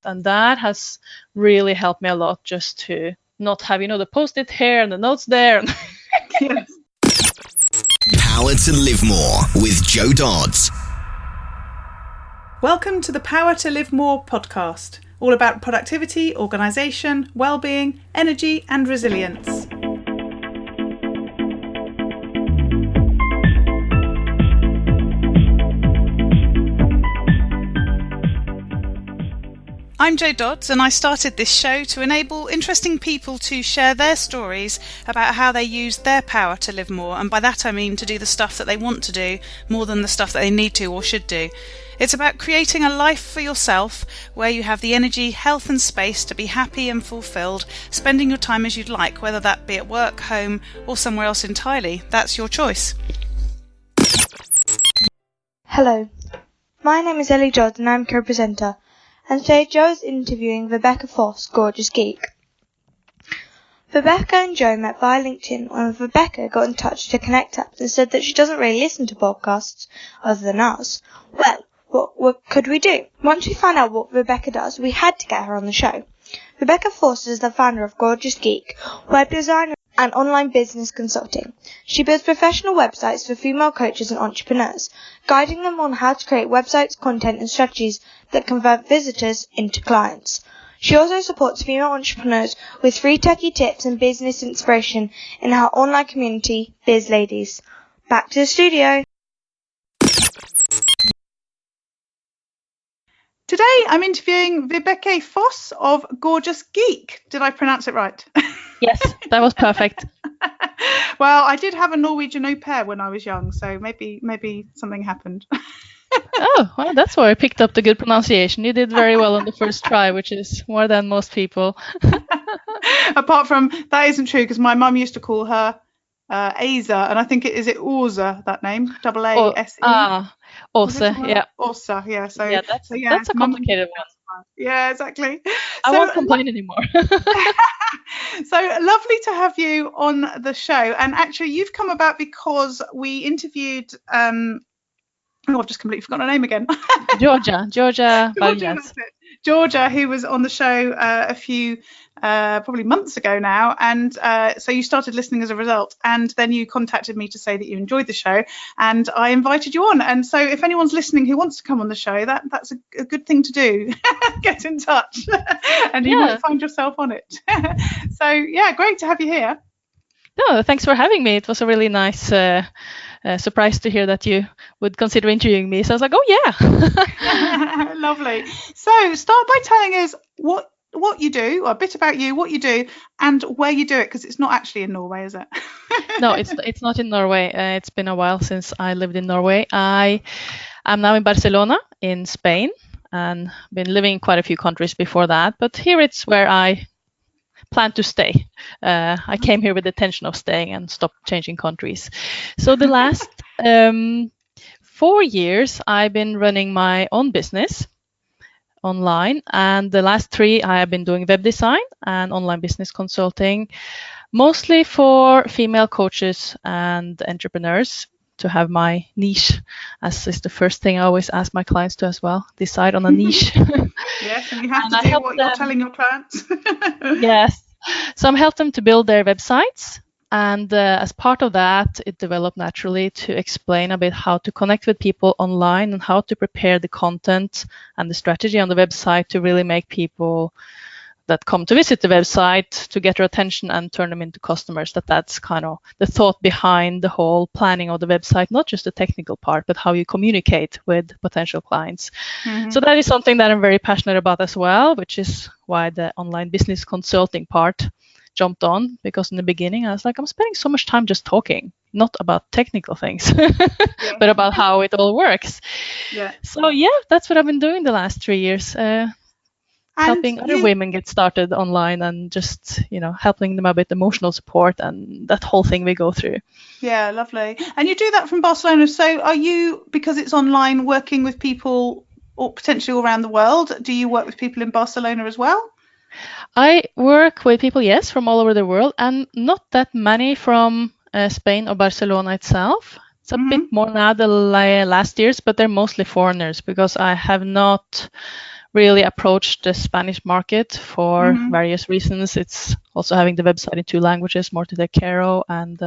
And that has really helped me a lot, just to not have, the post-it here and the notes there. Yes. Power to Live More with Joe Dodds. Welcome to the Power to Live More podcast, all about productivity, organisation, well-being, energy and resilience. I'm Jo Dodds, and I started this show to enable interesting people to share their stories about how they use their power to live more, and by that I mean to do the stuff that they want to do more than the stuff that they need to or should do. It's about creating a life for yourself where you have the energy, health and space to be happy and fulfilled, spending your time as you'd like, whether that be at work, home or somewhere else entirely. That's your choice. Hello, my name is Ellie Jodd and I'm co-presenter. And today Jo is interviewing Vibeke Foss, Gorgeous Geek. Vibeke and Jo met via LinkedIn when Vibeke got in touch to connect up and said that she doesn't really listen to podcasts other than us. Well, what could we do? Once we found out what Vibeke does, we had to get her on the show. Vibeke Foss is the founder of Gorgeous Geek, web design and online business consulting. She builds professional websites for female coaches and entrepreneurs, guiding them on how to create websites, content and strategies that convert visitors into clients. She also supports female entrepreneurs with free techie tips and business inspiration in her online community, Biz Ladies. Back to the studio. Today I'm interviewing Vibeke Foss of Gorgeous Geek. Did I pronounce it right? Yes, that was perfect. Well, I did have a Norwegian au pair when I was young, so maybe something happened. Oh, well, that's why I picked up the good pronunciation. You did very well on the first try, which is more than most people. Apart from, that isn't true, because my mum used to call her Asa, and I think is it Orza, that name? A-A-S-E? Orza, yeah. Orza, yeah. So, yeah, that's a complicated one. Yeah, exactly. I won't complain anymore. So lovely to have you on the show. And actually, you've come about because we interviewed... I've just completely forgotten her name again. Georgia, who was on the show a few probably months ago now, and so you started listening as a result, and then you contacted me to say that you enjoyed the show, and I invited you on. And so if anyone's listening who wants to come on the show, that's a good thing to do. Get in touch and you might find yourself on it. So yeah, great to have you here. No, thanks for having me. It was a really nice surprise to hear that you would consider interviewing me. So I was like, oh yeah. Lovely. So start by telling us what you do, or a bit about you, what you do, and where you do it, because it's not actually in Norway, is it? No, it's not in Norway. It's been a while since I lived in Norway. I am now in Barcelona in Spain, and been living in quite a few countries before that, but here it's where I plan to stay. I came here with the intention of staying and stop changing countries. So the last 4 years I've been running my own business online, and the last 3 I have been doing web design and online business consulting, mostly for female coaches and entrepreneurs, to have my niche, as is the first thing I always ask my clients to as well, decide on a niche. Yes, and you have to do what you're telling your clients. Yes. So I'm helping them to build their websites. And as part of that, it developed naturally to explain a bit how to connect with people online and how to prepare the content and the strategy on the website to really make people that come to visit the website to get their attention and turn them into customers. That's kind of the thought behind the whole planning of the website, not just the technical part, but how you communicate with potential clients. Mm-hmm. So that is something that I'm very passionate about as well, which is why the online business consulting part jumped on, because in the beginning I was like, I'm spending so much time just talking, not about technical things, but about how it all works. Yeah. So yeah, that's what I've been doing the last 3 years. Helping other women get started online and just, helping them a bit emotional support and that whole thing we go through. Yeah, lovely. And you do that from Barcelona. So are you, because it's online, working with people or potentially all around the world? Do you work with people in Barcelona as well? I work with people, yes, from all over the world, and not that many from Spain or Barcelona itself. It's a bit more now the last years, but they're mostly foreigners because I have not really approach the Spanish market for various reasons. It's also having the website in 2 languages, more to take care of, and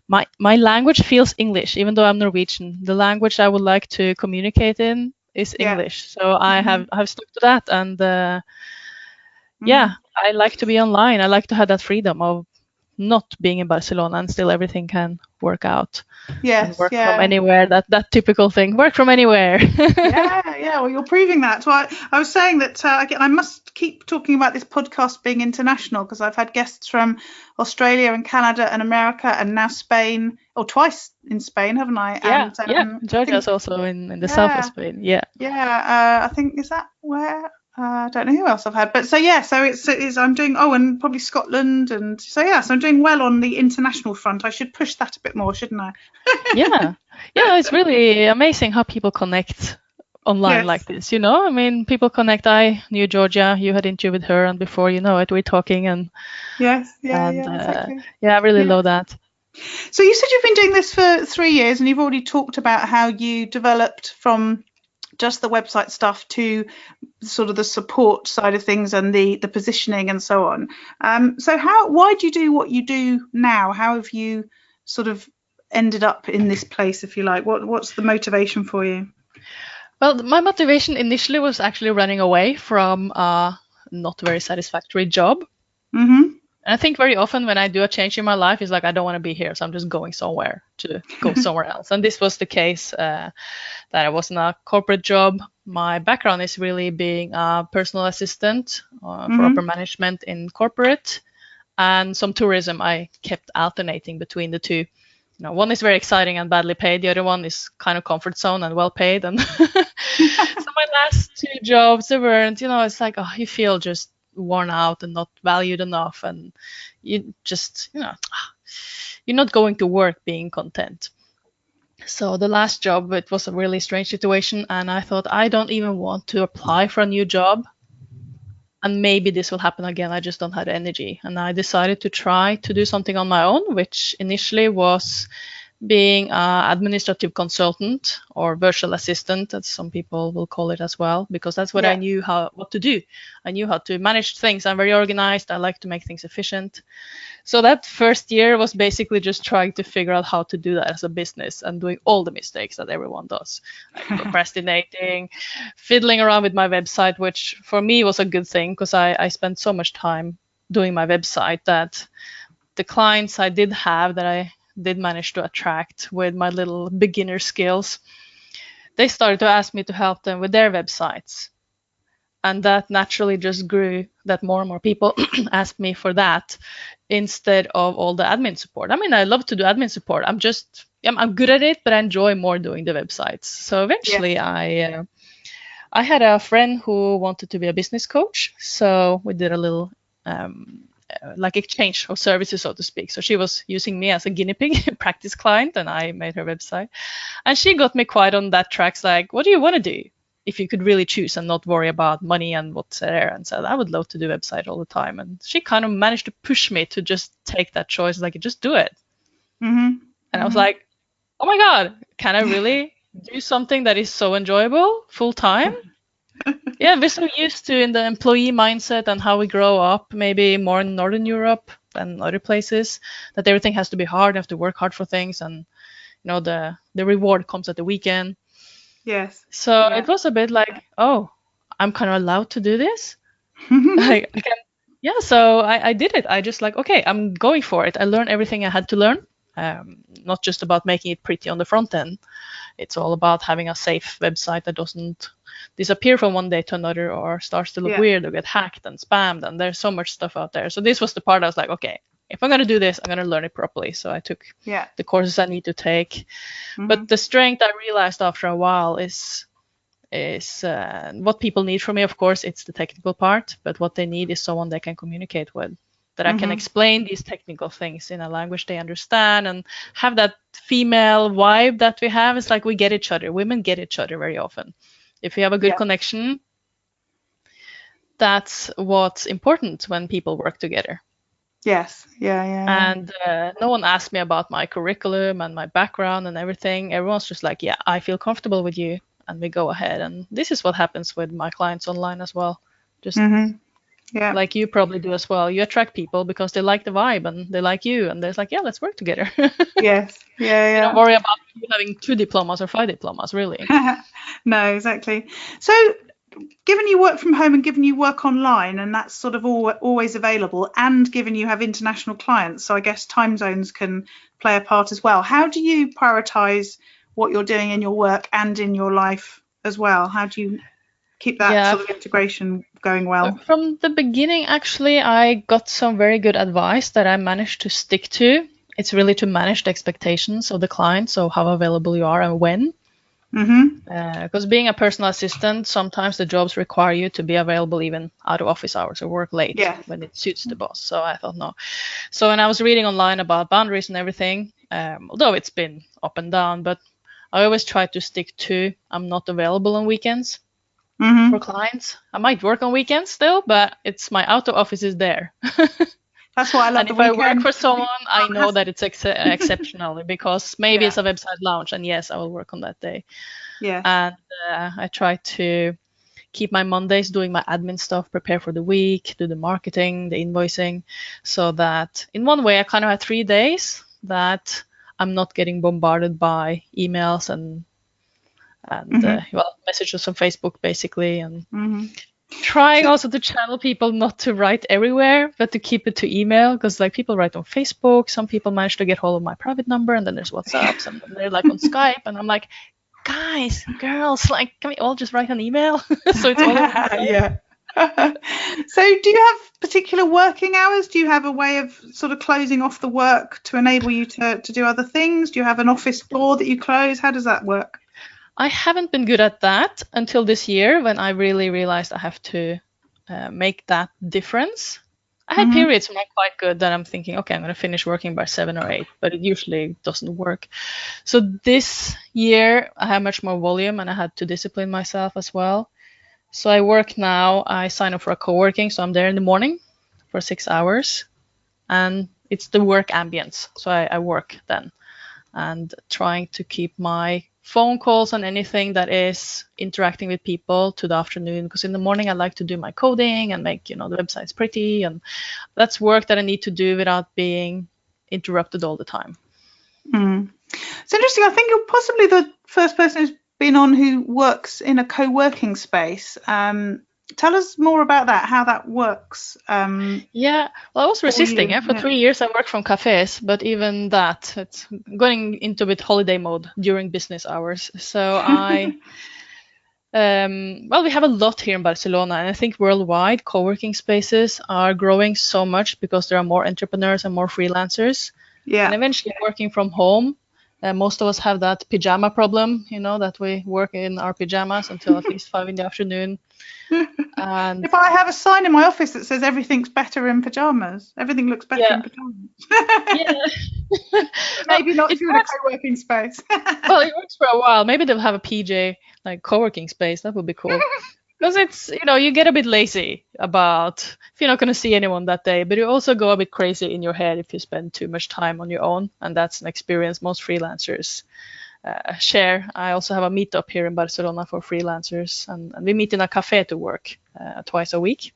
my language feels English, even though I'm Norwegian. The language I would like to communicate in is English, so I have stuck to that, and I like to be online. I like to have that freedom of not being in Barcelona and still everything can work out. Yes, and work from anywhere. That typical thing. Work from anywhere. yeah. Well, you're proving that. So I was saying that again, I must keep talking about this podcast being international, because I've had guests from Australia and Canada and America and now Spain, or twice in Spain, haven't I? And, Georgia's also in the south of Spain. I think, is that where? I don't know who else I've had, but so it's I'm doing, and probably Scotland, and so I'm doing well on the international front. I should push that a bit more, shouldn't I? yeah, it's really amazing how people connect online like this. I mean, people connect. I knew Georgia, you had interview with her, and before you know it, we're talking, and exactly. I really love that. So you said you've been doing this for 3 years, and you've already talked about how you developed from just the website stuff to sort of the support side of things and the positioning and so on. So why do you do what you do now? How have you sort of ended up in this place, if you like? What's the motivation for you? Well, my motivation initially was actually running away from a not very satisfactory job. And I think very often when I do a change in my life, it's like, I don't want to be here, so I'm just going somewhere to go somewhere else. And this was the case, that I was in a corporate job. My background is really being a personal assistant for upper management in corporate, and some tourism. I kept alternating between the two. One is very exciting and badly paid. The other one is kind of comfort zone and well paid. And so my last 2 jobs, they weren't, it's like, you feel just worn out and not valued enough, and you just you're not going to work being content. So the last job, it was a really strange situation, and I thought, I don't even want to apply for a new job, and maybe this will happen again. I just don't have the energy, and I decided to try to do something on my own, which initially was being an administrative consultant or virtual assistant, as some people will call it as well, because that's what I knew what to do. I knew how to manage things. I'm very organized. I like to make things efficient. So that first year was basically just trying to figure out how to do that as a business and doing all the mistakes that everyone does, like procrastinating, fiddling around with my website, which for me was a good thing, because I spent so much time doing my website that the clients I did have, that I did manage to attract with my little beginner skills, they started to ask me to help them with their websites. And that naturally just grew, that more and more people asked me for that instead of all the admin support. I mean, I love to do admin support. I'm good at it, but I enjoy more doing the websites. So eventually I had a friend who wanted to be a business coach. So we did a little like exchange of services, so to speak. So she was using me as a guinea pig practice client, and I made her website. And she got me quite on that track, like, what do you want to do if you could really choose and not worry about money and what's there? And said, I would love to do website all the time. And she kind of managed to push me to just take that choice, like, just do it. And I was like, oh my God, can I really do something that is so enjoyable full time? We're so used to in the employee mindset and how we grow up, maybe more in Northern Europe than other places, that everything has to be hard, you have to work hard for things, and the reward comes at the weekend. Yes. So it was a bit like, oh, I'm kind of allowed to do this. I can, so I did it. I just like, okay, I'm going for it. I learned everything I had to learn. Not just about making it pretty on the front end. It's all about having a safe website that doesn't disappear from one day to another or starts to look weird or get hacked and spammed, and there's so much stuff out there. So this was the part I was like, okay, if I'm going to do this, I'm going to learn it properly. So I took the courses I need to take. But the strength I realized after a while is what people need from me. Of course, it's the technical part, but what they need is someone they can communicate with, that I can explain these technical things in a language they understand, and have that female vibe that we have. It's like we get each other. Women get each other very often. If we have a good connection, that's what's important when people work together. Yes. And no one asked me about my curriculum and my background and everything. Everyone's just like, I feel comfortable with you. and we go ahead. And this is what happens with my clients online as well. Just Yeah. like you probably do as well. You attract people because they like the vibe and they like you, and they're like, yeah, let's work together. Yes. Yeah. Don't worry about you having 2 diplomas or 5 diplomas, really. No, exactly. So, given you work from home and given you work online, and that's sort of always available, and given you have international clients, so I guess time zones can play a part as well. How do you prioritize what you're doing in your work and in your life as well? How do you keep that sort of integration going well? From the beginning, actually, I got some very good advice that I managed to stick to. It's really to manage the expectations of the client, so how available you are and when. Because being a personal assistant, sometimes the jobs require you to be available even out of office hours or work late when it suits the boss. So I thought, no. So when I was reading online about boundaries and everything, although it's been up and down, but I always try to stick to I'm not available on weekends for clients. I might work on weekends still, but it's my out of office is there. That's why I love and if I work for someone, I know that it's exceptional because maybe it's a website launch, and yes, I will work on that day. Yeah. And I try to keep my Mondays doing my admin stuff, prepare for the week, do the marketing, the invoicing, so that in one way I kind of have 3 days that I'm not getting bombarded by emails and messages on Facebook basically, and trying also to channel people not to write everywhere, but to keep it to email, because like people write on Facebook, some people manage to get hold of my private number, and then there's WhatsApps, and they're like on Skype, and I'm like, guys, girls, like, can we all just write an email? So it's all yeah. So do you have particular working hours? Do you have a way of sort of closing off the work to enable you to do other things? Do you have an office door that you close? How does that work? I haven't been good at that until this year, when I really realized I have to make that difference. I had periods when I'm quite good that I'm thinking, okay, I'm going to finish working by 7 or 8, but it usually doesn't work. So this year I have much more volume, and I had to discipline myself as well. So I work now, I sign up for a co-working, so I'm there in the morning for 6 hours, and it's the work ambience. So I work then, and trying to keep my phone calls and anything that is interacting with people to the afternoon, because in the morning I like to do my coding and make the websites pretty, and that's work that I need to do without being interrupted all the time. It's interesting. I think you're possibly the first person who's been on who works in a co-working space. Tell us more about that, how that works. Well, I was resisting. For 3 years I worked from cafes, but even that, it's going into a bit holiday mode during business hours. So I, we have a lot here in Barcelona, and I think worldwide co-working spaces are growing so much because there are more entrepreneurs and more freelancers. Yeah. And eventually working from home, most of us have that pajama problem, that we work in our pajamas until at least 5 in the afternoon. And if I have a sign in my office that says everything's better in pajamas, everything looks better in pajamas. Maybe not if you're in a co-working space. Well, it works for a while. Maybe they'll have a PJ like co-working space. That would be cool. Because it's, you get a bit lazy about if you're not going to see anyone that day, but you also go a bit crazy in your head if you spend too much time on your own. And that's an experience most freelancers share. I also have a meetup here in Barcelona for freelancers, and we meet in a cafe to work twice a week.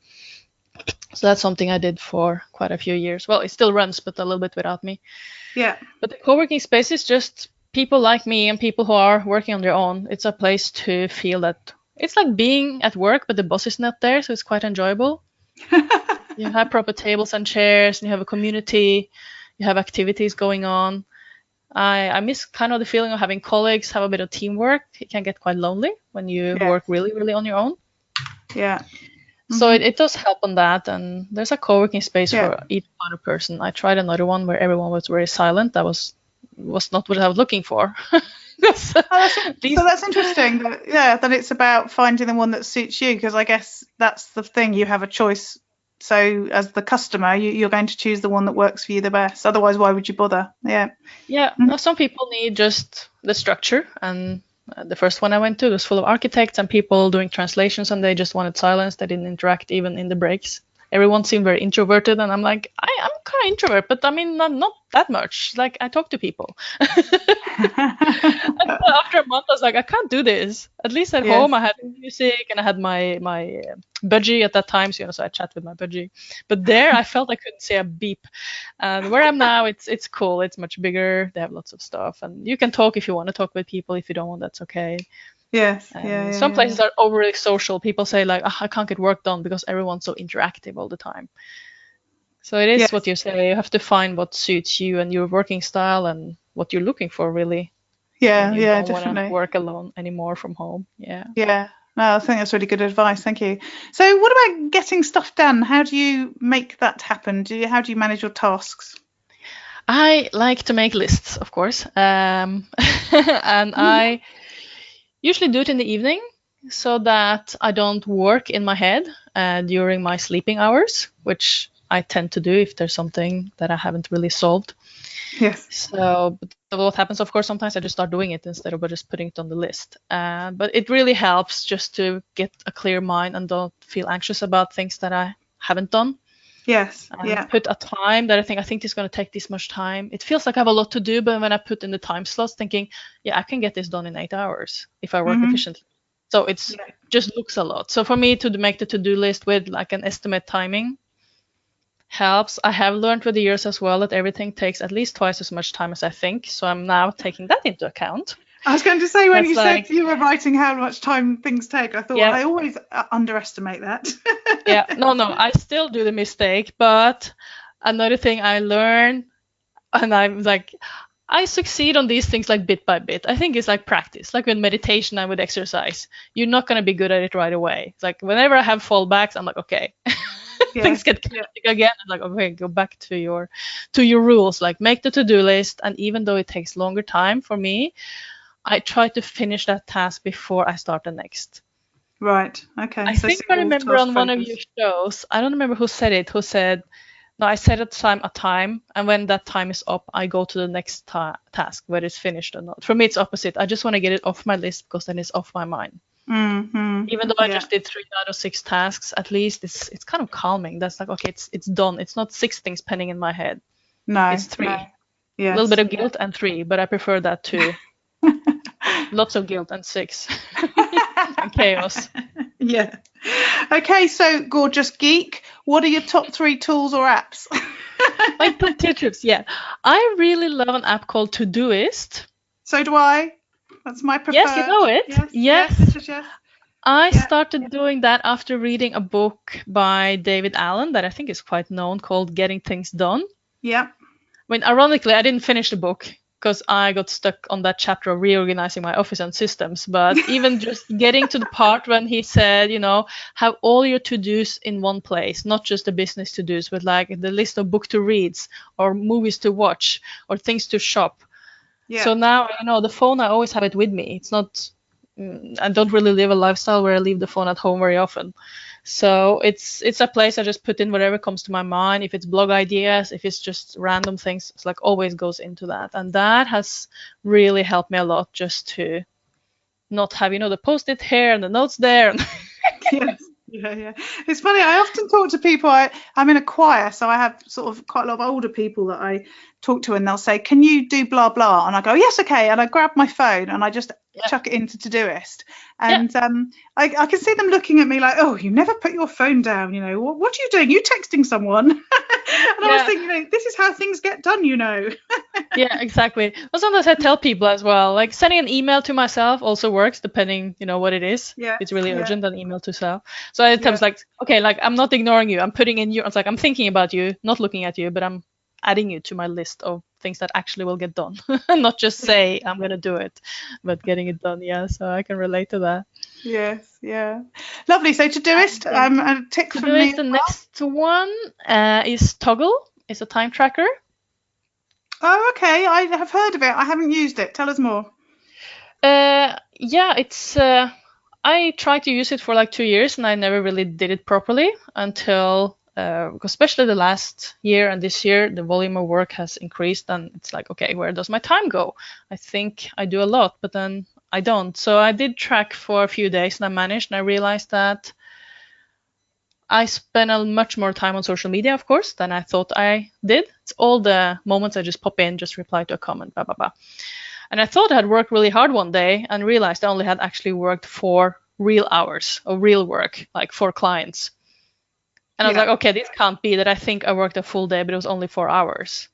So that's something I did for quite a few years. Well, it still runs, but a little bit without me. Yeah. But the co-working space is just people like me and people who are working on their own. It's a place to feel that it's like being at work, but the boss is not there, so it's quite enjoyable. You have proper tables and chairs, and you have a community, you have activities going on. I miss kind of the feeling of having colleagues, have a bit of teamwork. It can get quite lonely when you work really, really on your own. Yeah. So it does help on that, and there's a co-working space for each kind of person. I tried another one where everyone was very silent. That was not what I was looking for. So that's interesting. Then it's about finding the one that suits you, because I guess that's the thing. You have a choice. So as the customer, you're going to choose the one that works for you the best. Otherwise, why would you bother? Yeah. Now, some people need just the structure, and the first one I went to was full of architects and people doing translations, and they just wanted silence. They didn't interact even in the breaks. everyone seemed very introverted, and I'm like, I'm kind of introvert, but I mean, not that much. Like, I talk to people. And after a month, I was like, I can't do this. At least at home, I had music and I had my budgie at that time, so I chat with my budgie. But there, I felt I couldn't say a beep. And where I'm now, it's cool. It's much bigger. They have lots of stuff, and you can talk if you want to talk with people. If you don't want, that's okay. Yes. Some places are overly social. People say like, I can't get work done because everyone's so interactive all the time. So it is what you say. You have to find what suits you and your working style and what you're looking for, really. Yeah, you don't definitely. Want to work alone anymore from home. Yeah. Yeah. No, I think that's really good advice. Thank you. So, what about getting stuff done? How do you make that happen? How do you manage your tasks? I like to make lists, of course, and I usually do it in the evening so that I don't work in my head during my sleeping hours, which I tend to do if there's something that I haven't really solved. Yes. So what happens, of course, sometimes I just start doing it instead of just putting it on the list. But it really helps just to get a clear mind and don't feel anxious about things that I haven't done. Yes. Put a time that I think this is going to take this much time. It feels like I have a lot to do, but when I put in the time slots, thinking, I can get this done in 8 hours if I work efficiently. So it's just looks a lot. So for me to make the to-do list with like an estimate timing helps. I have learned with the years as well that everything takes at least twice as much time as I think. So I'm now taking that into account. I was going to say, when you said you were writing how much time things take, I thought I always underestimate that. No, I still do the mistake. But another thing I learned, and I'm like, I succeed on these things like bit by bit. I think it's like practice, like with meditation and with exercise. You're not going to be good at it right away. It's like whenever I have fallbacks, I'm like, okay. Things get chaotic again. I'm like, okay, go back to your rules. Like make the to-do list, and even though it takes longer time for me, I try to finish that task before I start the next. Right. Okay. I think I remember on one of your shows, I don't remember who said it, who said, no, I set a time, and when that time is up, I go to the next task, whether it's finished or not. For me, it's opposite. I just want to get it off my list because then it's off my mind. Mm-hmm. Even though I just did 3 out of 6 tasks, at least it's kind of calming. That's like, okay, it's done. It's not 6 things pending in my head. No, it's 3. No. Yes. A little bit of guilt and 3, but I prefer that too. Lots of guilt and 6 and chaos. Yeah. Okay, so Gorgeous Geek, what are your top 3 tools or apps? My top 2 tips, I really love an app called Todoist. So do I. That's my preferred. Yes, you know it. Yes. I started doing that after reading a book by David Allen that I think is quite known called Getting Things Done. Yeah. I mean, ironically, I didn't finish the book because I got stuck on that chapter of reorganizing my office and systems. But even just getting to the part when he said, have all your to-dos in one place, not just the business to-dos, but like the list of book to reads or movies to watch or things to shop. Yeah. So now, the phone, I always have it with me. It's not, I don't really live a lifestyle where I leave the phone at home very often. So it's a place I just put in whatever comes to my mind. If it's blog ideas, if it's just random things, it's like always goes into that. And that has really helped me a lot, just to not have, the post-it here and the notes there. Yes. Yeah. It's funny. I often talk to people. I'm in a choir, so I have sort of quite a lot of older people that I talk to, and they'll say, "Can you do blah blah?" And I go, "Yes, okay." And I grab my phone and I just chuck it into Todoist. And I can see them looking at me like, "Oh, you never put your phone down. What are you doing? You texting someone?" And I was thinking, this is how things get done. Yeah, exactly. Well, sometimes I tell people as well, like sending an email to myself also works, depending, what it is. Yeah. It's really urgent, an email to self. So I tell like, okay, like I'm not ignoring you. I'm putting in it's like I'm thinking about you, not looking at you, but I'm adding you to my list of things that actually will get done. Not just say I'm going to do it, but getting it done. Yeah, so I can relate to that. Yes, yeah. Lovely. So Todoist, a tick from me. The next one is Toggle. It's a time tracker. Oh, okay. I have heard of it. I haven't used it. Tell us more. It's... I tried to use it for like 2 years, and I never really did it properly until... especially the last year and this year, the volume of work has increased, and it's like, okay, where does my time go? I think I do a lot, but then I don't. So I did track for a few days, and I managed, and I realized that I spend a much more time on social media, of course, than I thought I did. It's all the moments I just pop in, just reply to a comment, blah, blah, blah. And I thought I had worked really hard one day and realized I only had actually worked 4 real hours of real work, like for clients. And I was like, okay, this can't be that I think I worked a full day, but it was only 4 hours.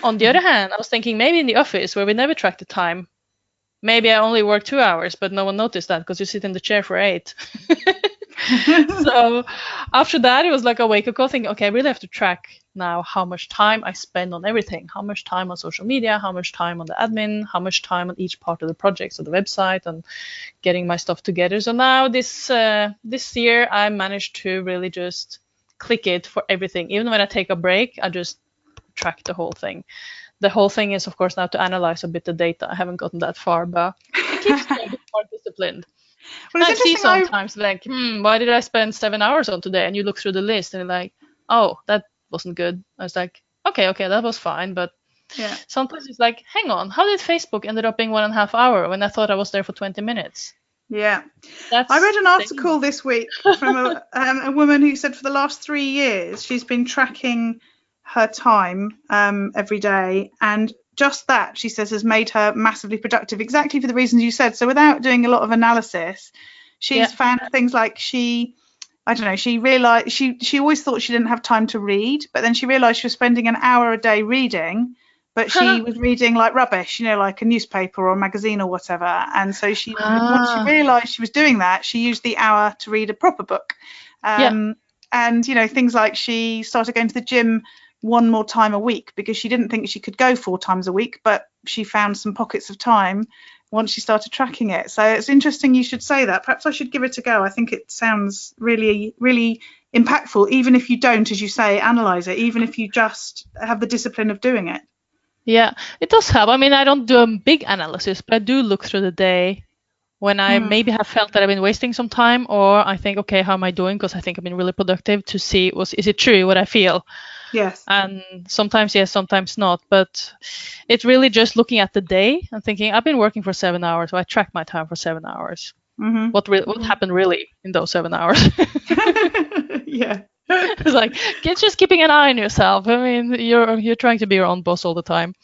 On the other hand, I was thinking maybe in the office where we never track the time, maybe I only worked 2 hours, but no one noticed that because you sit in the chair for 8. So after that, it was like a wake-up call thinking, okay, I really have to track now how much time I spend on everything, how much time on social media, how much time on the admin, how much time on each part of the project, so the website and getting my stuff together. So now this year, I managed to really just click it for everything. Even when I take a break, I just track the whole thing. The whole thing is, of course, now to analyze a bit the data. I haven't gotten that far, but it keeps me a bit more disciplined. Well, I see sometimes like, why did I spend 7 hours on today? And you look through the list and you're like, oh, that wasn't good. I was like, okay, that was fine. But sometimes it's like, hang on, how did Facebook ended up being 1.5 hours when I thought I was there for 20 minutes? Yeah. I read an article this week from a woman who said for the last 3 years, she's been tracking her time every day, and just that, she says, has made her massively productive, exactly for the reasons you said. So without doing a lot of analysis, she's found things like she realized she always thought she didn't have time to read, but then she realized she was spending an hour a day reading, but she was reading like rubbish, like a newspaper or a magazine or whatever. And so once she realized she was doing that, she used the hour to read a proper book. And things like she started going to the gym 1 more time a week because she didn't think she could go 4 times a week, but she found some pockets of time once she started tracking it. So it's interesting you should say that. Perhaps I should give it a go. I think it sounds really, really impactful, even if you don't, as you say, analyze it, even if you just have the discipline of doing it. Yeah, it does help. I mean, I don't do a big analysis, but I do look through the day when I maybe have felt that I've been wasting some time, or I think, okay, how am I doing? Because I think I've been really productive, to see, is it true what I feel? Yes. And sometimes yes, sometimes not. But it's really just looking at the day and thinking, I've been working for 7 hours, so I track my time for 7 hours. Mm-hmm. What happened really in those 7 hours? Yeah. It's like, it's just keeping an eye on yourself. I mean, you're trying to be your own boss all the time.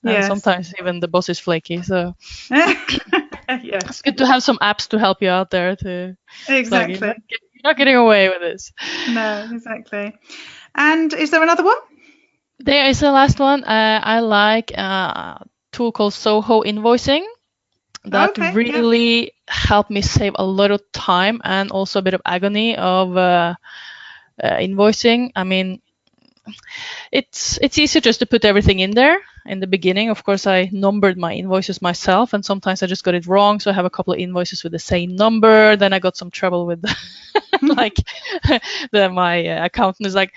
And sometimes even the boss is flaky. So it's good to have some apps to help you out there. Exactly. Like, you're not getting away with this. No, exactly. And is there another one? There is a last one. I like a tool called Soho Invoicing. That really helped me save a lot of time and also a bit of agony of invoicing. I mean, it's easy just to put everything in there. In the beginning, of course, I numbered my invoices myself, and sometimes I just got it wrong. So I have a couple of invoices with the same number. Then I got some trouble with my accountant is like,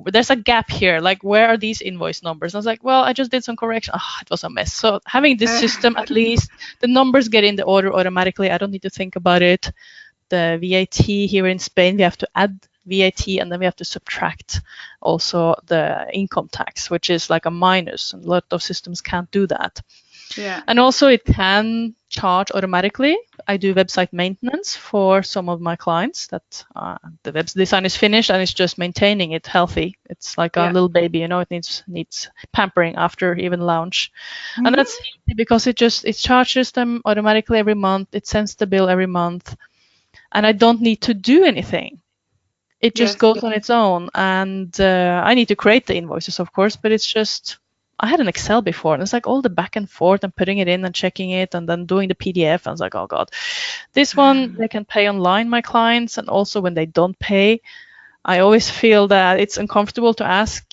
there's a gap here. Like, where are these invoice numbers? And I was like, well, I just did some correction. It was a mess. So having this system, at least the numbers get in the order automatically. I don't need to think about it. The VAT here in Spain, we have to add VAT, and then we have to subtract also the income tax, which is like a minus, and a lot of systems can't do that. Yeah. And also it can charge automatically. I do website maintenance for some of my clients that the web design is finished and it's just maintaining it healthy. It's like a little baby, it needs pampering after even launch. Mm-hmm. And that's easy because it charges them automatically every month. It sends the bill every month, and I don't need to do anything. It just goes on its own, and I need to create the invoices, of course, but it's just, I had an Excel before, and it's like all the back and forth and putting it in and checking it and then doing the PDF. And I was like, oh God, this one, they can pay online, my clients. And also when they don't pay, I always feel that it's uncomfortable to ask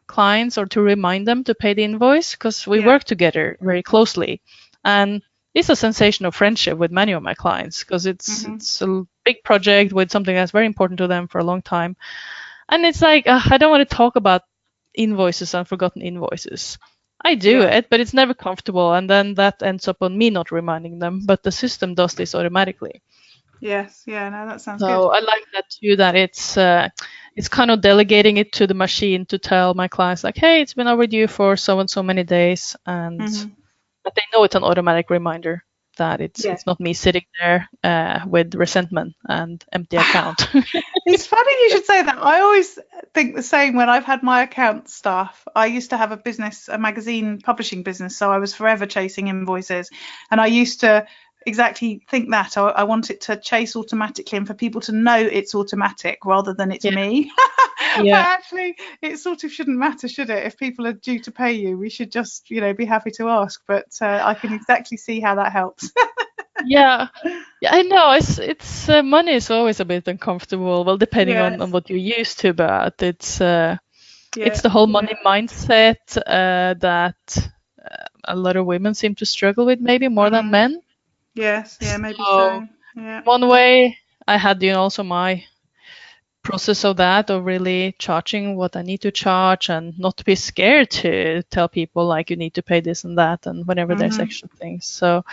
clients or to remind them to pay the invoice, because we work together very closely. And it's a sensation of friendship with many of my clients, because it's a big project with something that's very important to them for a long time. And it's like, I don't want to talk about invoices and forgotten invoices. I do it, but it's never comfortable. And then that ends up on me not reminding them, but the system does this automatically. Yes. Yeah, no, that sounds good. So I like that too, that it's kind of delegating it to the machine to tell my clients like, hey, it's been overdue for so and so many days. And but they know it's an automatic reminder. that it's not me sitting there with resentment and empty account. It's funny you should say that. I always think the same when I've had my account staff. I used to have a magazine publishing business, so I was forever chasing invoices, and I used to exactly think that I want it to chase automatically and for people to know it's automatic rather than it's me. But actually it sort of shouldn't matter, should it? If people are due to pay you, we should just be happy to ask. But I can exactly see how that helps. Yeah, I know it's money is always a bit uncomfortable, well, depending on what you're used to, but it's the whole money mindset that a lot of women seem to struggle with, maybe more than men. Yes, maybe so. Yeah. One way I had, also my process of that, of really charging what I need to charge and not to be scared to tell people like you need to pay this and that and whenever there's extra things. So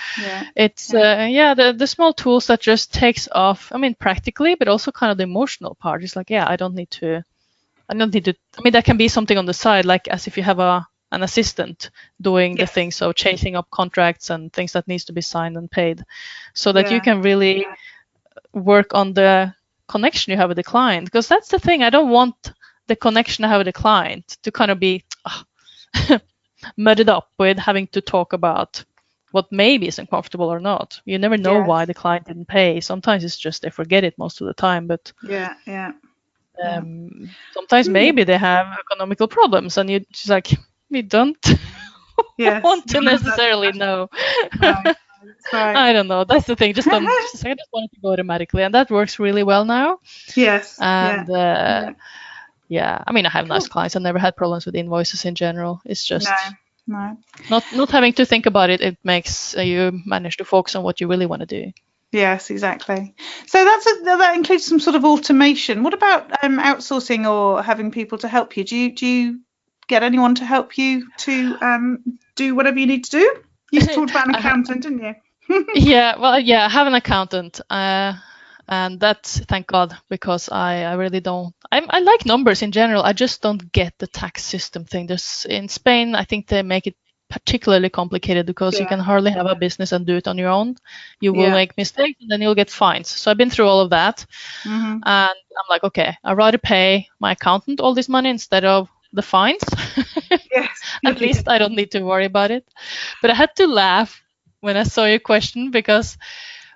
it's the small tools that just takes off, I mean, practically, but also kind of the emotional part. It's like, I don't need to, I mean, that can be something on the side, like as if you have an assistant doing the things, so chasing up contracts and things that needs to be signed and paid, so that you can really work on the connection you have with the client. Because that's the thing, I don't want the connection I have with the client to kind of be muddled up with having to talk about what maybe is uncomfortable or not. You never know why the client didn't pay. Sometimes it's just they forget it most of the time, but sometimes maybe they have economical problems and you just like, we don't want to necessarily know. Right. I don't know. That's the thing. I just want it to go automatically, and that works really well now. Yes. And I mean, I have nice clients. I never had problems with invoices in general. It's just not having to think about it. It makes you manage to focus on what you really want to do. Yes, exactly. So that includes some sort of automation. What about outsourcing or having people to help you? Do you get anyone to help you to do whatever you need to do? You talked about an accountant, didn't you? I have an accountant, and that's, thank God, because I really don't. I like numbers in general. I just don't get the tax system thing. In Spain, I think they make it particularly complicated because you can hardly have a business and do it on your own. You will make mistakes and then you'll get fines. So I've been through all of that, and I'm like, okay, I'd rather pay my accountant all this money instead of the fines. At least I don't need to worry about it. But I had to laugh when I saw your question, because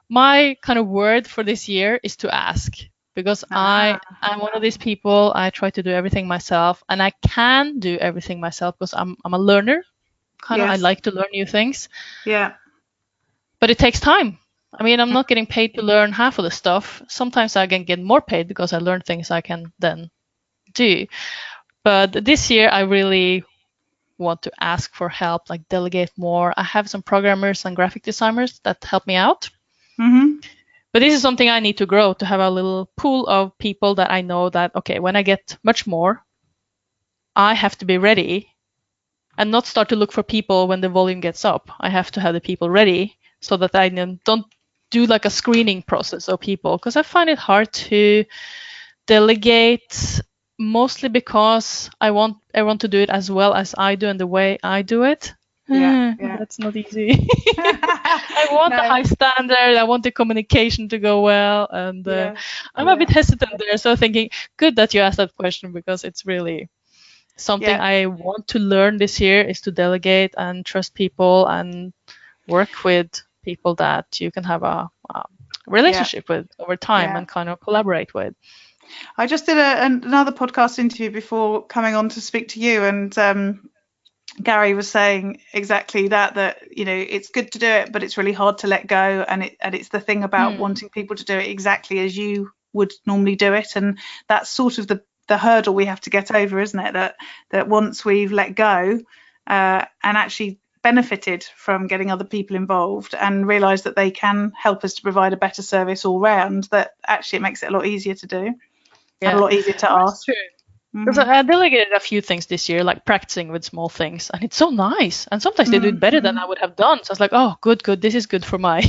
my kind of word for this year is to ask, because I'm one of these people. I try to do everything myself, and I can do everything myself because I'm a learner. I like to learn new things. But it takes time. I mean, I'm not getting paid to learn half of the stuff. Sometimes I can get more paid because I learn things I can then do. But this year, I really want to ask for help, like delegate more. I have some programmers and graphic designers that help me out. But this is something I need to grow, to have a little pool of people that I know that, okay, when I get much more, I have to be ready and not start to look for people when the volume gets up. I have to have the people ready so that I don't do like a screening process of people, because I find it hard to delegate, mostly because I want everyone to do it as well as I do and the way I do it. That's not easy. I want a high standard. I want the communication to go well, and I'm a bit hesitant there. So thinking, good that you asked that question, because it's really something I want to learn this year, is to delegate and trust people and work with people that you can have a relationship with over time and kind of collaborate with. I just did another podcast interview before coming on to speak to you, and Gary was saying exactly that it's good to do it, but it's really hard to let go, and it's the thing about wanting people to do it exactly as you would normally do it, and that's sort of the hurdle we have to get over, isn't it? That once we've let go and actually benefited from getting other people involved and realised that they can help us to provide a better service all round, that actually it makes it a lot easier to do. And a lot easier to ask. True. Because I delegated a few things this year, like practicing with small things, and it's so nice. And sometimes they do it better than I would have done. So I was like, oh, good. This is good for my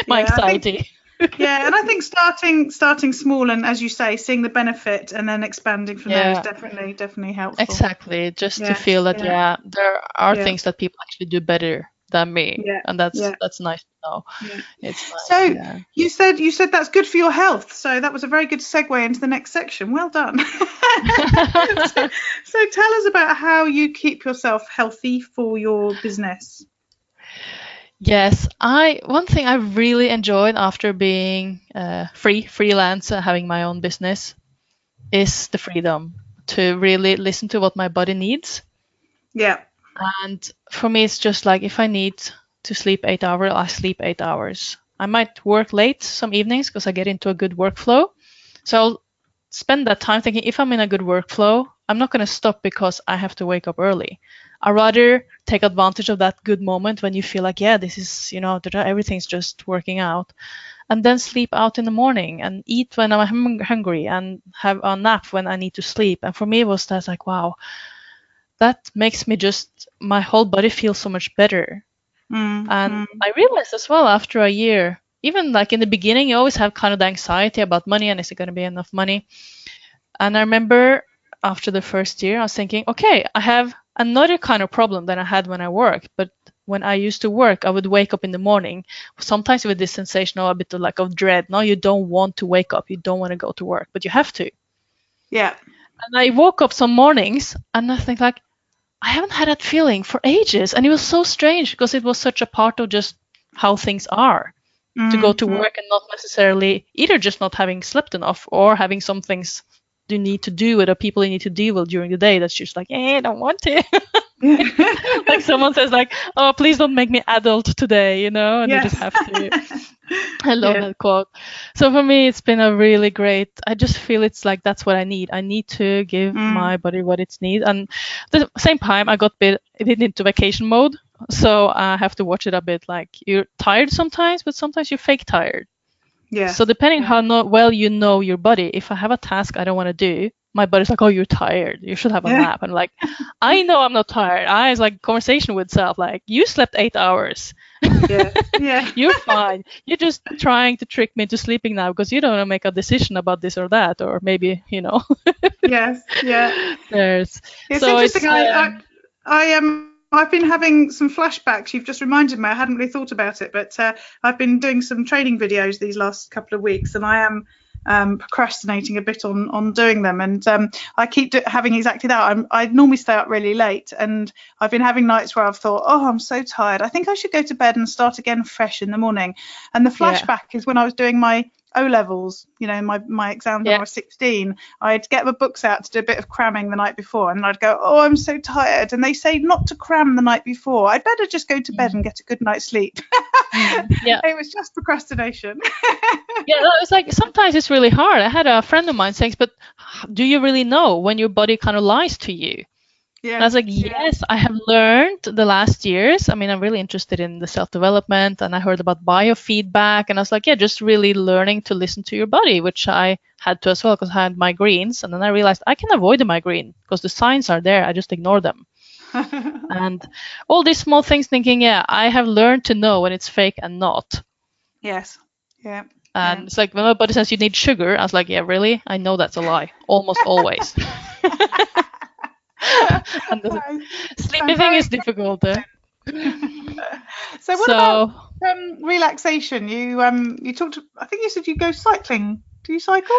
my anxiety. And I think starting small and, as you say, seeing the benefit and then expanding from there is definitely helpful. Exactly, just to feel that there are things that people actually do better than me. Yeah. And that's nice to know. Yeah. It's nice, so yeah. you said that's good for your health. So that was a very good segue into the next section. Well done. So tell us about how you keep yourself healthy for your business. Yes, one thing I really enjoyed after being freelance, having my own business, is the freedom to really listen to what my body needs. Yeah. And for me, it's just like if I need to sleep 8 hours, I sleep 8 hours. I might work late some evenings because I get into a good workflow. So I'll spend that time thinking if I'm in a good workflow, I'm not going to stop because I have to wake up early. I'd rather take advantage of that good moment when you feel like, yeah, this is, everything's just working out. And then sleep out in the morning and eat when I'm hungry and have a nap when I need to sleep. And for me, that's like, wow, that makes me my whole body feel so much better. And I realized as well after a year, even like in the beginning, you always have kind of the anxiety about money and is it going to be enough money? And I remember after the first year, I was thinking, okay, I have another kind of problem than I had when I worked. But when I used to work, I would wake up in the morning, sometimes with this sensation of a bit of dread. No, you don't want to wake up. You don't want to go to work, but you have to. Yeah. And I woke up some mornings and I think like, I haven't had that feeling for ages. And it was so strange because it was such a part of just how things are. To go to work and not necessarily either just not having slept enough or having some things you need to do with or people you need to deal with during the day that's just like, I don't want to. Like someone says like, oh, please don't make me adult today, and you just have to. I love that quote. So for me, it's been a really great, I just feel it's like that's what I need. I need to give my body what it needs. And at the same time, I got a bit into vacation mode. So I have to watch it a bit like you're tired sometimes, but sometimes you're fake tired. Yeah. So depending how well you know your body, if I have a task I don't want to do, my body's like, oh, you're tired. You should have a nap. And like, I know I'm not tired. I was like conversation with self, like, you slept 8 hours. Yeah. You're fine. You're just trying to trick me into sleeping now because you don't want to make a decision about this or that, or maybe, Yes. Yeah. It's interesting. I've been having some flashbacks. You've just reminded me. I hadn't really thought about it, but I've been doing some training videos these last couple of weeks, and I am procrastinating a bit on doing them. And I keep having exactly that. I normally stay up really late, and I've been having nights where I've thought, oh, I'm so tired. I think I should go to bed and start again fresh in the morning. And the flashback is when I was doing my O-levels, my exams when I was 16, I'd get the books out to do a bit of cramming the night before, and I'd go, oh, I'm so tired. And they say not to cram the night before. I'd better just go to bed and get a good night's sleep. It was just procrastination. It's like sometimes it's really hard. I had a friend of mine saying, but do you really know when your body kind of lies to you? Yeah. And I was like, yes, I have learned the last years. I mean, I'm really interested in the self-development, and I heard about biofeedback, and I was like, just really learning to listen to your body, which I had to as well because I had migraines. And then I realized I can avoid the migraine because the signs are there. I just ignore them. And all these small things thinking, I have learned to know when it's fake and not. Yes. Yeah. And it's like when my body says you need sugar, I was like, really? I know that's a lie. Almost always. And the sleeping thing is difficult. So what about relaxation? You talked. I think you said you go cycling. Do you cycle?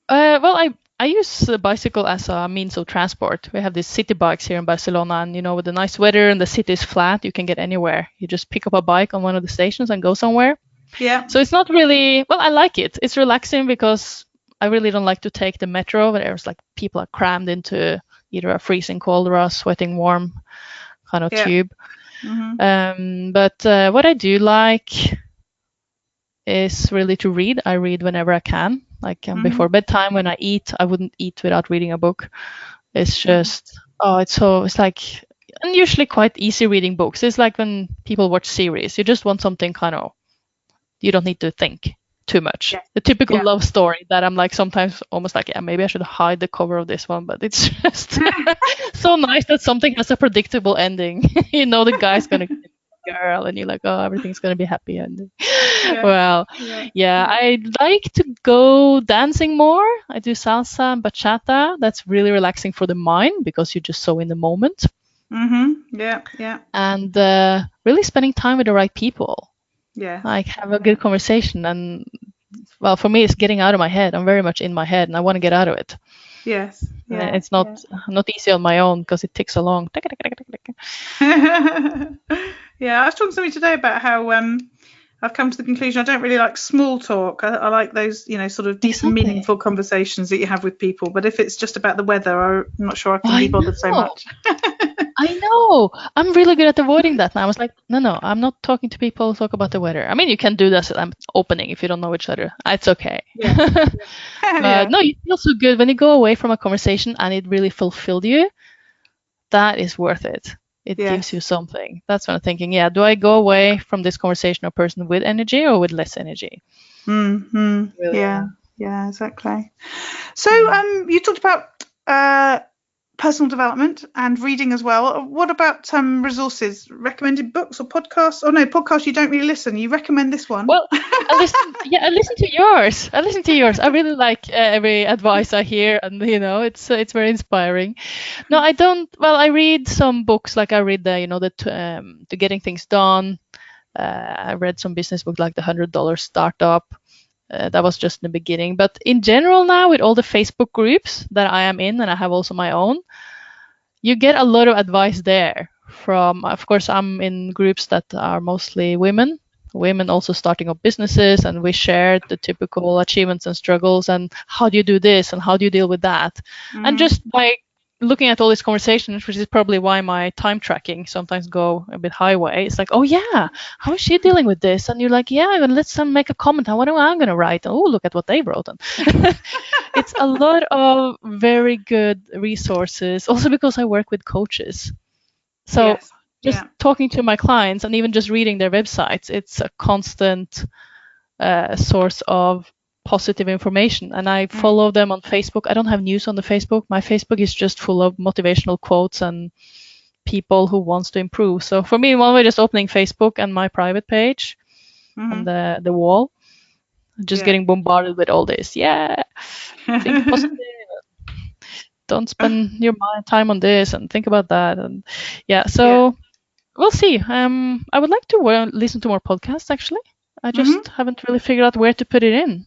Well, I use the bicycle as a means of transport. We have these city bikes here in Barcelona, and with the nice weather and the city is flat, you can get anywhere. You just pick up a bike on one of the stations and go somewhere. Yeah. So it's not really. Well, I like it. It's relaxing because I really don't like to take the metro where there's like people are crammed into either a freezing cold or a sweating warm kind of tube. Mm-hmm. But what I do like is really to read. I read whenever I can. Like before bedtime, when I eat, I wouldn't eat without reading a book. It's just, it's like, and usually quite easy reading books. It's like when people watch series, you just want something you don't need to think too much. The typical love story that I'm like sometimes almost like, maybe I should hide the cover of this one, but it's just so nice that something has a predictable ending. The guy's gonna get a girl, and you're like, oh, everything's gonna be happy ending. I like to go dancing more. I do salsa and bachata. That's really relaxing for the mind because you're just so in the moment. Yeah, yeah. And really spending time with the right people. Yeah. Like have a good conversation. And well, for me, it's getting out of my head. I'm very much in my head and I want to get out of it. Yes. Yeah. It's not easy on my own because it takes so long. Yeah, I was talking to somebody today about how I've come to the conclusion I don't really like small talk. I like those, sort of deep and meaningful conversations that you have with people. But if it's just about the weather, I'm not sure I can be bothered so much. I know. I'm really good at avoiding that now. I was like, no, I'm not talking to people who talk about the weather. I mean, you can do this. I'm opening if you don't know each other. It's okay. Yeah. No, you feel so good when you go away from a conversation and it really fulfilled you. That is worth it. It gives you something. That's what I'm thinking. Yeah, do I go away from this conversation or person with energy or with less energy? Really, yeah, exactly. So you talked about personal development and reading as well. What about resources? Recommended books or podcasts? Oh no, podcasts you don't really listen. You recommend this one? Well, I listen to yours. I really like every advice I hear, and it's very inspiring. No, I don't. Well, I read some books. Like I read the Getting Things Done. I read some business books like the $100 Startup. That was just in the beginning. But in general now, with all the Facebook groups that I am in, and I have also my own, you get a lot of advice there from, of course, I'm in groups that are mostly women also starting up businesses, and we share the typical achievements and struggles and how do you do this and how do you deal with that. And just by looking at all these conversations, which is probably why my time tracking sometimes go a bit highway. It's like, oh yeah, how is she dealing with this? And you're like, yeah, let's make a comment. What am I going to write? Oh, look at what they wrote. And it's a lot of very good resources. Also because I work with coaches, so talking to my clients and even just reading their websites, it's a constant source of positive information. And I follow them on Facebook. I don't have news on the Facebook. My Facebook is just full of motivational quotes and people who wants to improve. So for me, one way just opening Facebook and my private page on the wall, just getting bombarded with all this. Yeah, think positive. Don't spend your time on this and think about that. And we'll see. I would like to listen to more podcasts actually. I just haven't really figured out where to put it in.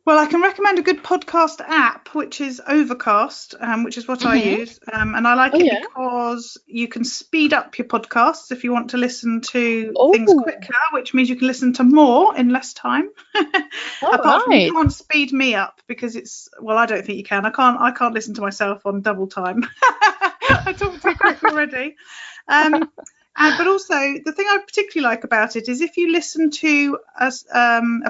Well, I can recommend a good podcast app, which is Overcast, which is what I use. And I like it because you can speed up your podcasts if you want to listen to things quicker, which means you can listen to more in less time. Apart from you can't speed me up because I don't think you can. I can't listen to myself on double time. I talk too quick already. But also, the thing I particularly like about it is if you listen to a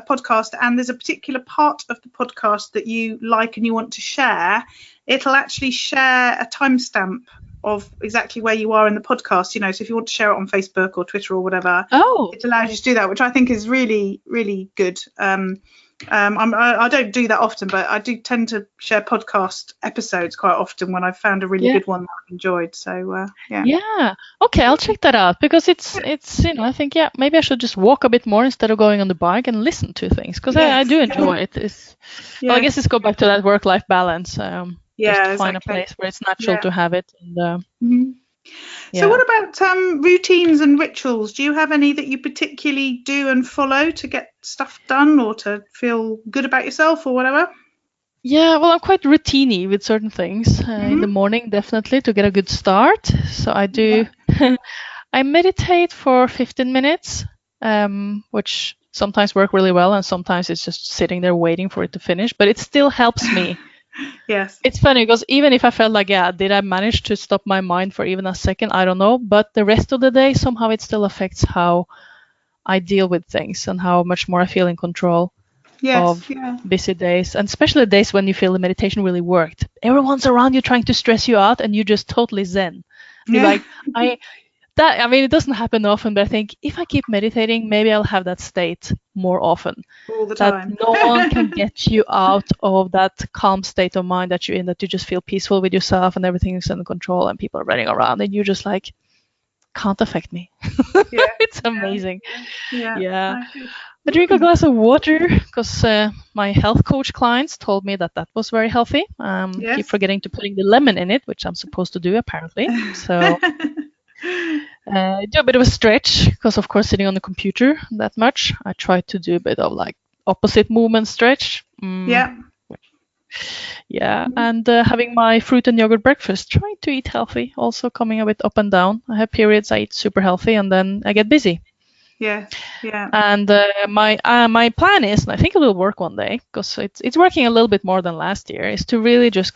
podcast and there's a particular part of the podcast that you like and you want to share, it'll actually share a timestamp of exactly where you are in the podcast. So if you want to share it on Facebook or Twitter or whatever, it allows you to do that, which I think is really, really good. I don't do that often, but I do tend to share podcast episodes quite often when I've found a really good one that I've enjoyed. So okay, I'll check that out because it's I think maybe I should just walk a bit more instead of going on the bike and listen to things because I do enjoy it. Well, I guess it's go back to that work-life balance. Just find a place where it's natural to have it. And, So what about routines and rituals? Do you have any that you particularly do and follow to get stuff done or to feel good about yourself or whatever? Yeah, well, I'm quite routine-y with certain things. In the morning, definitely, to get a good start. So I do, I meditate for 15 minutes, which sometimes work really well, and sometimes it's just sitting there waiting for it to finish, but it still helps me. Yes. It's funny because even if I felt like, did I manage to stop my mind for even a second? I don't know. But the rest of the day, somehow it still affects how I deal with things and how much more I feel in control of busy days. And especially days when you feel the meditation really worked. Everyone's around you trying to stress you out and you're just totally zen. You're like, it doesn't happen often, but I think if I keep meditating, maybe I'll have that state more often. All the time. That no one can get you out of that calm state of mind that you're in, that you just feel peaceful with yourself and everything is under control and people are running around and you're just like, can't affect me. Yeah. It's amazing. Yeah. I drink a glass of water because my health coach clients told me that was very healthy. Keep forgetting to putting the lemon in it, which I'm supposed to do apparently. So do a bit of a stretch because, of course, sitting on the computer that much, I try to do a bit of like opposite movement stretch. Yeah, and having my fruit and yogurt breakfast, trying to eat healthy, also coming a bit up and down. I have periods I eat super healthy and then I get busy. Yeah. And my plan is, and I think it will work one day, because it's working a little bit more than last year, is to really just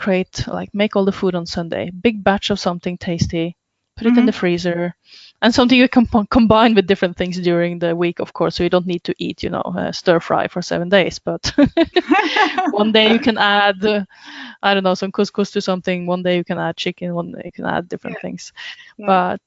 make all the food on Sunday, big batch of something tasty, put it in the freezer, and something you can combine with different things during the week, of course, so you don't need to eat, stir fry for 7 days. But one day you can add, I don't know, some couscous to something. One day you can add chicken. One day you can add different things. But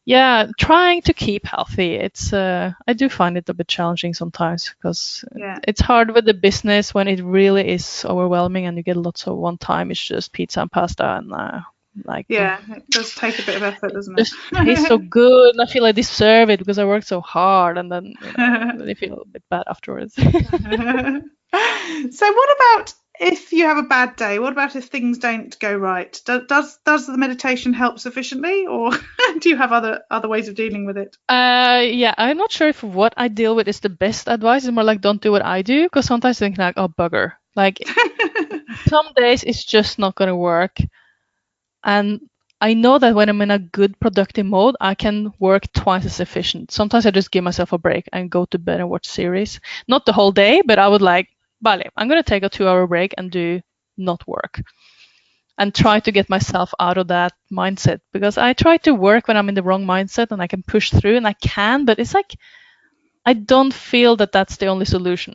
yeah, trying to keep healthy. It's I do find it a bit challenging sometimes because it's hard with the business when it really is overwhelming and you get lots of one time. It's just pizza and pasta and it does take a bit of effort, doesn't it? It tastes so good, and I feel I deserve it because I worked so hard, and then I feel a bit bad afterwards. So what about if you have a bad day? What about if things don't go right? Does the meditation help sufficiently, or do you have other ways of dealing with it? I'm not sure if what I deal with is the best advice. It's more like don't do what I do, because sometimes I think like, oh bugger, like some days it's just not gonna work. And I know that when I'm in a good productive mode, I can work twice as efficient. Sometimes I just give myself a break and go to bed and watch series. Not the whole day, but I would vale, I'm going to take a 2-hour break and do not work. And try to get myself out of that mindset. Because I try to work when I'm in the wrong mindset and I can push through, and I can, but it's like I don't feel that that's the only solution.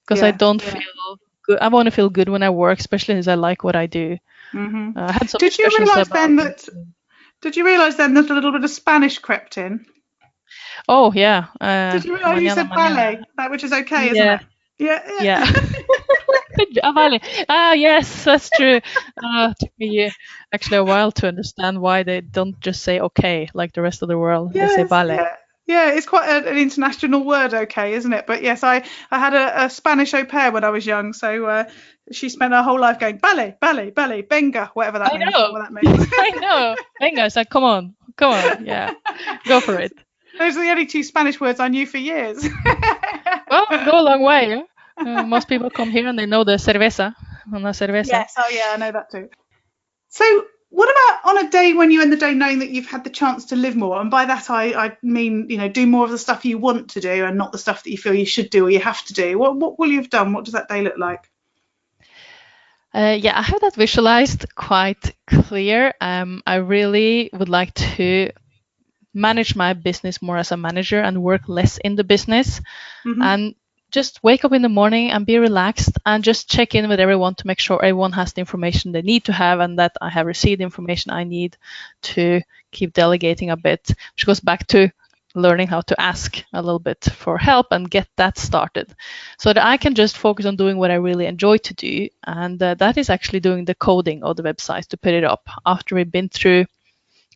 Because I don't feel good. I want to feel good when I work, especially as I like what I do. Did you realise then that a little bit of Spanish crept in? Oh yeah. Did you realise you said ballet, which is okay, isn't it? Yeah. Vale. Yes, that's true. It took me actually a while to understand why they don't just say okay like the rest of the world. They say ballet. Yeah, it's quite an international word, okay, isn't it? But yes, I had a Spanish au pair when I was young, so she spent her whole life going ballet, benga, whatever that means. I know. Benga, it's like, come on, yeah, go for it. Those are the only 2 Spanish words I knew for years. Well, go a long way. Most people come here and they know the cerveza. Yes, I know that too. So what about on a day when you end the day knowing that you've had the chance to live more? And by that I mean, do more of the stuff you want to do and not the stuff that you feel you should do or you have to do. What will you have done? What does that day look like? I have that visualized quite clear. I really would like to manage my business more as a manager and work less in the business, and just wake up in the morning and be relaxed and just check in with everyone to make sure everyone has the information they need to have and that I have received the information I need to keep delegating a bit, which goes back to learning how to ask a little bit for help and get that started so that I can just focus on doing what I really enjoy to do. And that is actually doing the coding of the website to put it up after we've been through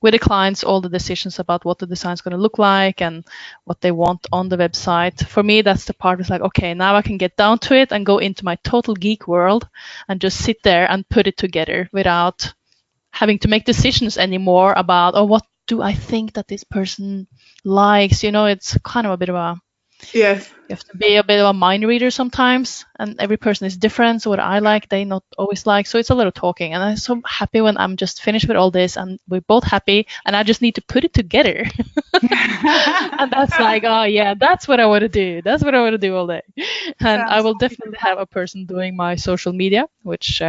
with the clients all the decisions about what the design is going to look like and what they want on the website. For me, that's the part that's like, okay, now I can get down to it and go into my total geek world and just sit there and put it together without having to make decisions anymore about, what do I think that this person likes? It's kind of a bit of a... Yes. You have to be a bit of a mind reader sometimes, and every person is different. So what I like, they not always like. So it's a little talking, and I'm so happy when I'm just finished with all this, and we're both happy, and I just need to put it together. And that's like, that's what I want to do. That's what I want to do all day. And I will definitely have a person doing my social media, which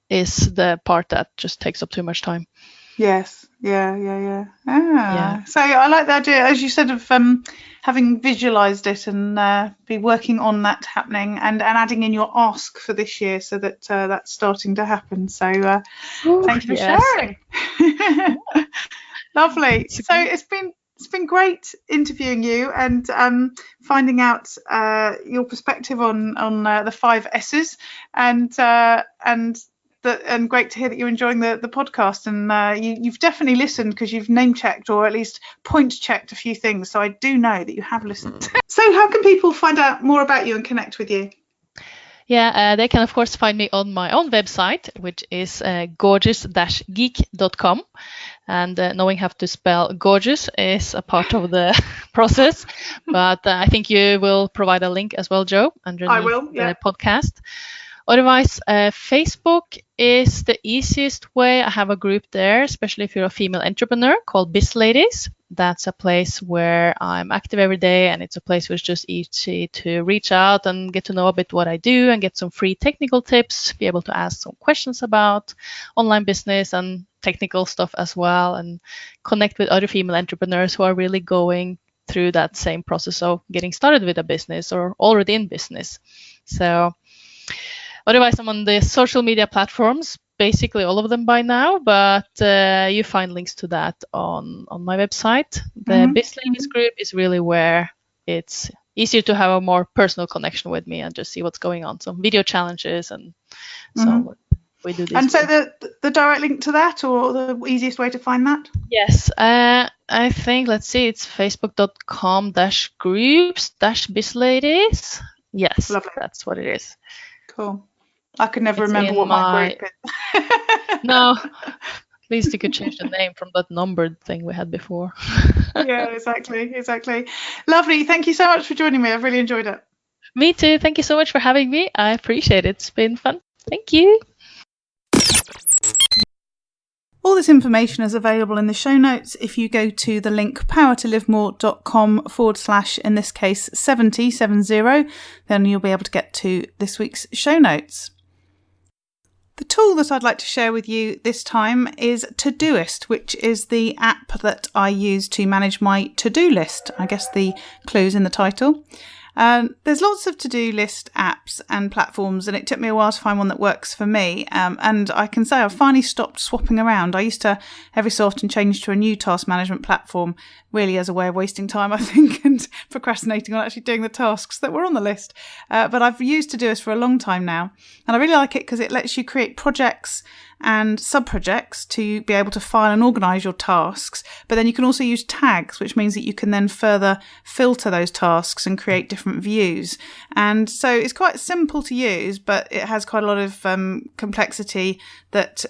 is the part that just takes up too much time. Yes. Yeah. So I like the idea, as you said, of having visualized it and be working on that happening and adding in your ask for this year so that that's starting to happen. So thank you for sharing. Lovely. So it's been great interviewing you and finding out your perspective on the 5 S's and and great to hear that you're enjoying the podcast. And you've definitely listened, because you've name checked, or at least point checked a few things. So I do know that you have listened. So how can people find out more about you and connect with you? Yeah, they can, of course, find me on my own website, which is gorgeous-geek.com. And knowing how to spell gorgeous is a part of the process. But I think you will provide a link as well, Joe, underneath the podcast. Otherwise, Facebook is the easiest way. I have a group there, especially if you're a female entrepreneur, called Biz Ladies. That's a place where I'm active every day, and it's a place where it's just easy to reach out and get to know a bit what I do and get some free technical tips, be able to ask some questions about online business and technical stuff as well, and connect with other female entrepreneurs who are really going through that same process of getting started with a business or already in business. So otherwise, I'm on the social media platforms, basically all of them by now, but you find links to that on my website. The Biz Ladies group is really where it's easier to have a more personal connection with me and just see what's going on. So video challenges and so we do this. And so the direct link to that, or the easiest way to find that? Yes, I think, let's see, it's facebook.com/groups-Biz Ladies. Yes, lovely. That's what it is. Cool. I could never remember what my group is. No, at least you could change the name from that numbered thing we had before. Yeah, exactly. Lovely. Thank you so much for joining me. I've really enjoyed it. Me too. Thank you so much for having me. I appreciate it. It's been fun. Thank you. All this information is available in the show notes. If you go to the link powertolivemore.com/ in this case 70, then you'll be able to get to this week's show notes. The tool that I'd like to share with you this time is Todoist, which is the app that I use to manage my to-do list. I guess the clue's in the title. There's lots of to-do list apps and platforms, and it took me a while to find one that works for me. And I can say I've finally stopped swapping around. I used to every so often change to a new task management platform, really as a way of wasting time, I think, and procrastinating on actually doing the tasks that were on the list. But I've used Todoist for a long time now, and I really like it because it lets you create projects and sub-projects to be able to file and organise your tasks. But then you can also use tags, which means that you can then further filter those tasks and create different views. And so it's quite simple to use, but it has quite a lot of complexity that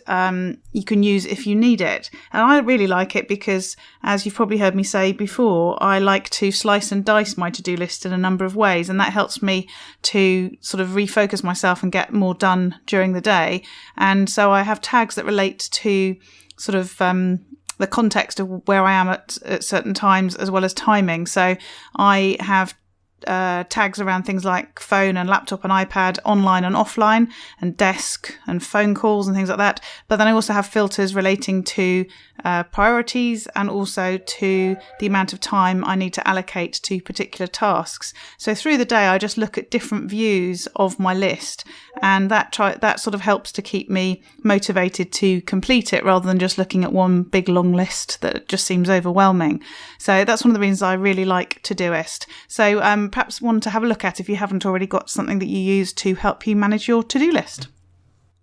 you can use if you need it. And I really like it because, as you've probably heard me say before, I like to slice and dice my to-do list in a number of ways, and that helps me to sort of refocus myself and get more done during the day. And so I have tags that relate to sort of the context of where I am at certain times, as well as timing. So I have tags around things like phone and laptop and iPad, online and offline, and desk and phone calls and things like that. But then I also have filters relating to priorities and also to the amount of time I need to allocate to particular tasks. So through the day, I just look at different views of my list, and that sort of helps to keep me motivated to complete it, rather than just looking at one big long list that just seems overwhelming. So that's one of the reasons I really like Todoist. So perhaps one to have a look at if you haven't already got something that you use to help you manage your to-do list.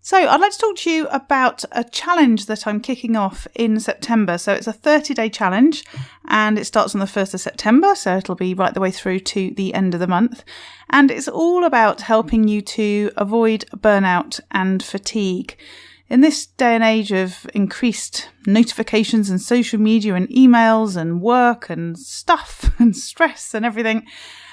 So I'd like to talk to you about a challenge that I'm kicking off in September. So it's a 30-day challenge, and it starts on the 1st of September. So it'll be right the way through to the end of the month. And it's all about helping you to avoid burnout and fatigue. In this day and age of increased notifications and social media and emails and work and stuff and stress and everything,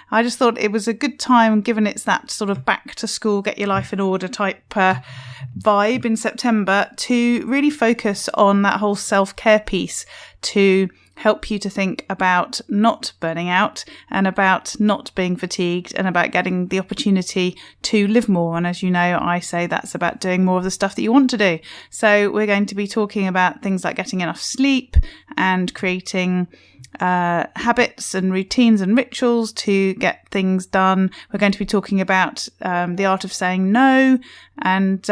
I just thought it was a good time, given it's that sort of back to school, get your life in order type vibe in September, to really focus on that whole self-care piece to help you to think about not burning out and about not being fatigued and about getting the opportunity to live more. And as you know, I say that's about doing more of the stuff that you want to do. So we're going to be talking about things like getting enough sleep and creating habits and routines and rituals to get things done. We're going to be talking about the art of saying no and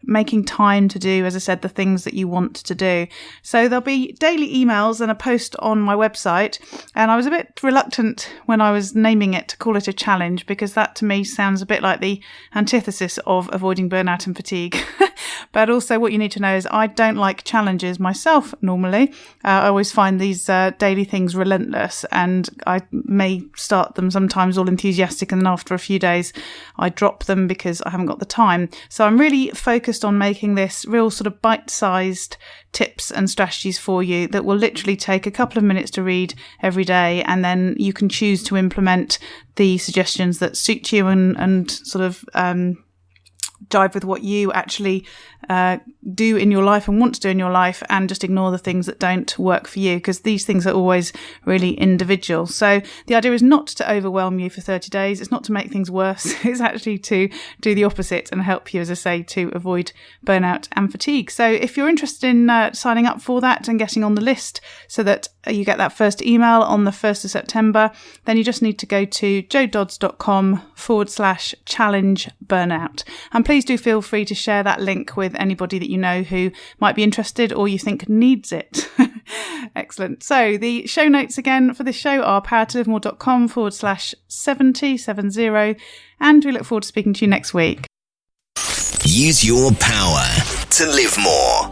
making time to do, as I said, the things that you want to do. So there'll be daily emails and a post on my website. And I was a bit reluctant when I was naming it to call it a challenge, because that to me sounds a bit like the antithesis of avoiding burnout and fatigue. But also what you need to know is I don't like challenges myself normally. I always find these daily things relentless, and I may start them sometimes all enthusiastic, and then after a few days I drop them because I haven't got the time. So I'm really focused on making this real sort of bite-sized tips and strategies for you that will literally take a couple of minutes to read every day, and then you can choose to implement the suggestions that suit you and sort of jive with what you actually do in your life and want to do in your life, and just ignore the things that don't work for you, because these things are always really individual. So the idea is not to overwhelm you for 30 days. It's not to make things worse. It's actually to do the opposite and help you, as I say, to avoid burnout and fatigue. So if you're interested in signing up for that and getting on the list so that you get that first email on the 1st of September, then you just need to go to jododds.com/challenge burnout. And please do feel free to share that link with anybody that you know who might be interested or you think needs it. Excellent. So the show notes again for this show are powertolivemore.com/70, and we look forward to speaking to you next week. Use your power to live more.